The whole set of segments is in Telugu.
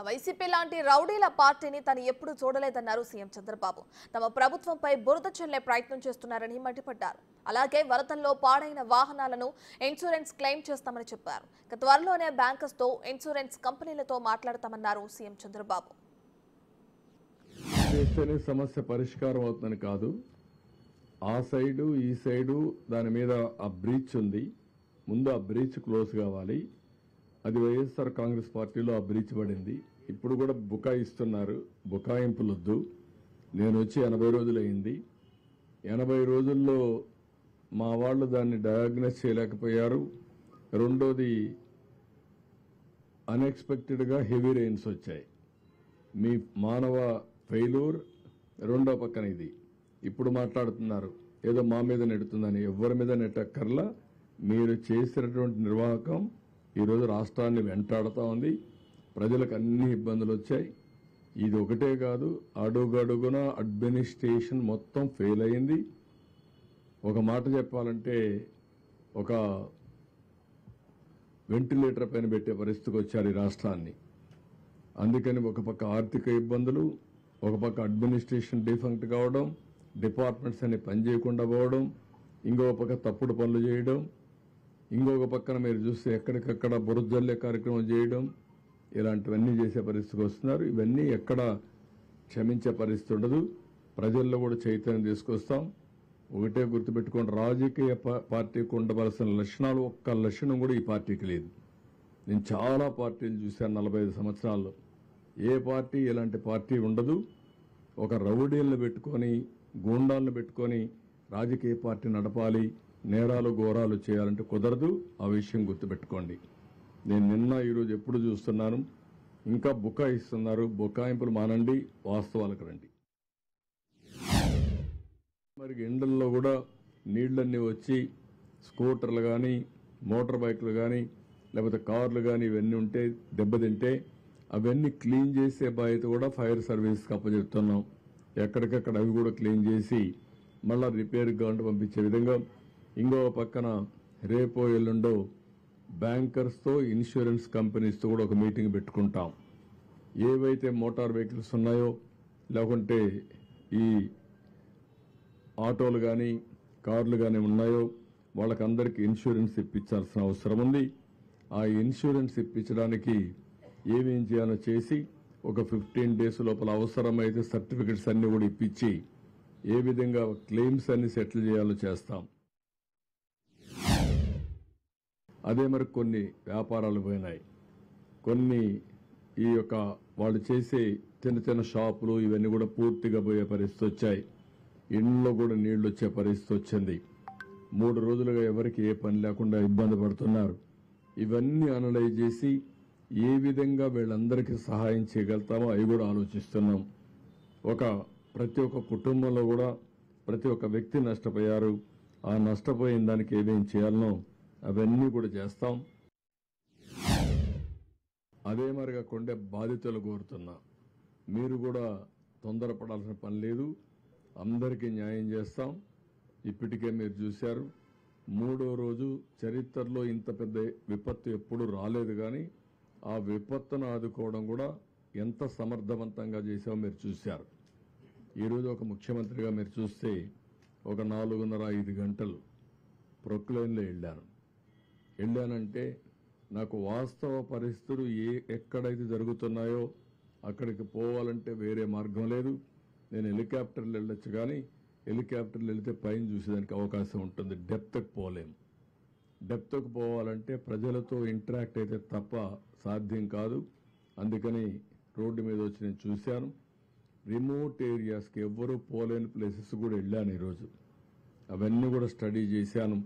వైసీపీ లాంటి రౌడీల పార్టీని తను ఎప్పుడూ చూడలేదన్నారు సీఎం చంద్రబాబు. తమ ప్రభుత్వంపై బురద చల్లే ప్రయత్నం చేస్తున్నారని మండిపడ్డారు. అలాగే వరదల్లో పాడైన వాహనాలను ఇన్సూరెన్స్ క్లెయిమ్ చేస్తామని చెప్పారు. త్వరలోనే బ్యాంకర్స్తో ఇన్సూరెన్స్ కంపెనీలతో మాట్లాడతామన్నారు సీఎం చంద్రబాబు. సమస్య పరిష్కారం అవుతుందని కాదు, ఆ సైడు ఈ సైడు దాని మీద ఆ బ్రీచ్ ఉంది. ముందు ఆ బ్రీచ్ క్లోజ్ కావాలి. అది వైఎస్ఆర్ కాంగ్రెస్ పార్టీలో ఆ బ్రీచ్ పడింది. ఇప్పుడు కూడా బుకాయిస్తున్నారు. బుకాయింపులొద్దు. నేను వచ్చి 80 రోజులైంది. 80 రోజుల్లో మా వాళ్ళు దాన్ని డయాగ్నోస్ చేయలేకపోయారు. రెండోది, అన్ఎక్స్పెక్టెడ్గా హెవీ రెయిన్స్ వచ్చాయి. మీ మానవ ఫెయిల్యూర్. రెండో పక్కన ఇది ఇప్పుడు మాట్లాడుతున్నారు ఏదో మా మీద నెడుతుందని. ఎవరి మీద నెట్టక్కర్లా. మీరు చేసినటువంటి నిర్వాహకం ఈరోజు రాష్ట్రాన్ని వెంటాడుతూ ఉంది. ప్రజలకు అన్ని ఇబ్బందులు వచ్చాయి. ఇది ఒకటే కాదు, అడుగడుగున అడ్మినిస్ట్రేషన్ మొత్తం ఫెయిల్ అయింది. ఒక మాట చెప్పాలంటే ఒక వెంటిలేటర్ పైన పెట్టే పరిస్థితికి వచ్చారు ఈ రాష్ట్రాన్ని. అందుకని ఒక పక్క ఆర్థిక ఇబ్బందులు, ఒక పక్క అడ్మినిస్ట్రేషన్ డిఫంక్ట్ కావడం, డిపార్ట్మెంట్స్ అన్ని పనిచేయకుండా పోవడం, ఇంకొక పక్క తప్పుడు పనులు చేయడం, ఇంకొక పక్కన మీరు చూస్తే ఎక్కడికక్కడ బురదల్లే కార్యక్రమం చేయడం, ఇలాంటివన్నీ చేసే పరిస్థితికి వస్తున్నారు. ఇవన్నీ ఎక్కడ క్షమించే పరిస్థితి ఉండదు. ప్రజల్లో కూడా చైతన్యం తీసుకొస్తాం. ఒకటే గుర్తుపెట్టుకోండి, రాజకీయ పార్టీకి ఉండవలసిన లక్షణాలు ఒక్క లక్షణం కూడా ఈ పార్టీకి లేదు. నేను చాలా పార్టీలు చూశాను 45 సంవత్సరాల్లో. ఏ పార్టీ ఇలాంటి పార్టీ ఉండదు. ఒక రౌడీలను పెట్టుకొని, గూండాలను పెట్టుకొని రాజకీయ పార్టీ నడపాలి, నేరాలు ఘోరాలు చేయాలంటే కుదరదు. ఆ విషయం గుర్తుపెట్టుకోండి. నేను నిన్న ఈరోజు ఎప్పుడు చూస్తున్నాను, ఇంకా బుకాయిస్తున్నారు. బుకాయింపులు మానండి, వాస్తవాలకు రండి. మరి ఎండల్లో కూడా నీళ్లన్నీ వచ్చి స్కూటర్లు కానీ, మోటార్ బైకులు కానీ, లేకపోతే కార్లు కానీ ఇవన్నీ ఉంటే దెబ్బతింటే అవన్నీ క్లీన్ చేసే బాధ్యత కూడా ఫైర్ సర్వీస్కి అప్పచెప్తున్నాం. ఎక్కడికక్కడ అవి కూడా క్లీన్ చేసి మళ్ళీ రిపేర్ కావాలంటే పంపించే విధంగా. ఇంకో పక్కన రేపో ఎల్లుండో బ్యాంకర్స్తో, ఇన్సూరెన్స్ కంపెనీస్తో కూడా ఒక మీటింగ్ పెట్టుకుంటాం. ఏవైతే మోటార్ వెహికల్స్ ఉన్నాయో, లేకుంటే ఈ ఆటోలు కానీ కార్లు కానీ ఉన్నాయో వాళ్ళకందరికీ ఇన్సూరెన్స్ ఇప్పించాల్సిన అవసరం ఉంది. ఆ ఇన్సూరెన్స్ ఇప్పించడానికి ఏమేం చేయాలో చేసి ఒక 15 days లోపల అవసరమైతే సర్టిఫికెట్స్ అన్ని కూడా ఇప్పించి ఏ విధంగా క్లెయిమ్స్ అన్ని సెటిల్ చేయాలో చేస్తాం. అదే మరి కొన్ని వ్యాపారాలు పోయినాయి. కొన్ని ఈ యొక్క వాళ్ళు చేసే చిన్న చిన్న షాపులు ఇవన్నీ కూడా పూర్తిగా పోయే పరిస్థితి వచ్చాయి. ఇంట్లో కూడా నీళ్లు వచ్చే పరిస్థితి వచ్చింది. 3 రోజులుగా ఎవరికి ఏ పని లేకుండా ఇబ్బంది పడుతున్నారు. ఇవన్నీ అనలైజ్ చేసి ఏ విధంగా వీళ్ళందరికీ సహాయం చేయగలుగుతామో అవి కూడా ఆలోచిస్తున్నాం. ప్రతి ఒక్క కుటుంబంలో కూడా ప్రతి ఒక్క వ్యక్తి నష్టపోయారు. ఆ నష్టపోయిన దానికి ఏమేం చేయాలనో అవన్నీ కూడా చేస్తాం. అదే మరిగా కొండే బాధితులు కోరుతున్నా, మీరు కూడా తొందరపడాల్సిన పని లేదు. అందరికీ న్యాయం చేస్తాం. ఇప్పటికే మీరు చూశారు, 3వ రోజు చరిత్రలో ఇంత పెద్ద విపత్తు ఎప్పుడు రాలేదు. కానీ ఆ విపత్తును ఆదుకోవడం కూడా ఎంత సమర్థవంతంగా చేసామో మీరు చూశారు. ఈరోజు ఒక ముఖ్యమంత్రిగా మీరు చూస్తే ఒక 4:30-5 గంటలు ప్రొక్లైన్లో వెళ్ళానంటే నాకు వాస్తవ పరిస్థితులు ఎక్కడైతే జరుగుతున్నాయో అక్కడికి పోవాలంటే వేరే మార్గం లేదు. నేను హెలికాప్టర్లు వెళ్ళొచ్చు, కానీ హెలికాప్టర్లు వెళితే పైన చూసేదానికి అవకాశం ఉంటుంది. డెప్త్కి పోలేం. డెప్త్కి పోవాలంటే ప్రజలతో ఇంటరాక్ట్ అయితే తప్ప సాధ్యం కాదు. అందుకని రోడ్డు మీద వచ్చి నేను చూశాను. రిమోట్ ఏరియాస్కి ఎవ్వరూ పోలేని ప్లేసెస్ కూడా వెళ్ళాను ఈరోజు. అవన్నీ కూడా స్టడీ చేశాను.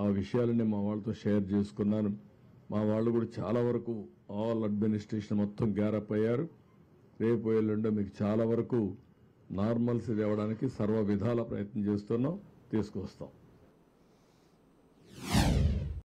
ఆ విషయాలన్నీ మా వాళ్ళతో షేర్ చేసుకున్నాను. మా వాళ్ళు కూడా చాలా వరకు ఆల్ అడ్మినిస్ట్రేషన్ మొత్తం గ్యారప్ అయ్యారు. రేపు ఎల్లుండో మీకు చాలా వరకు నార్మల్సీ తేవడానికి సర్వ విధాల ప్రయత్నం చేస్తున్నాం, తీసుకొస్తాం.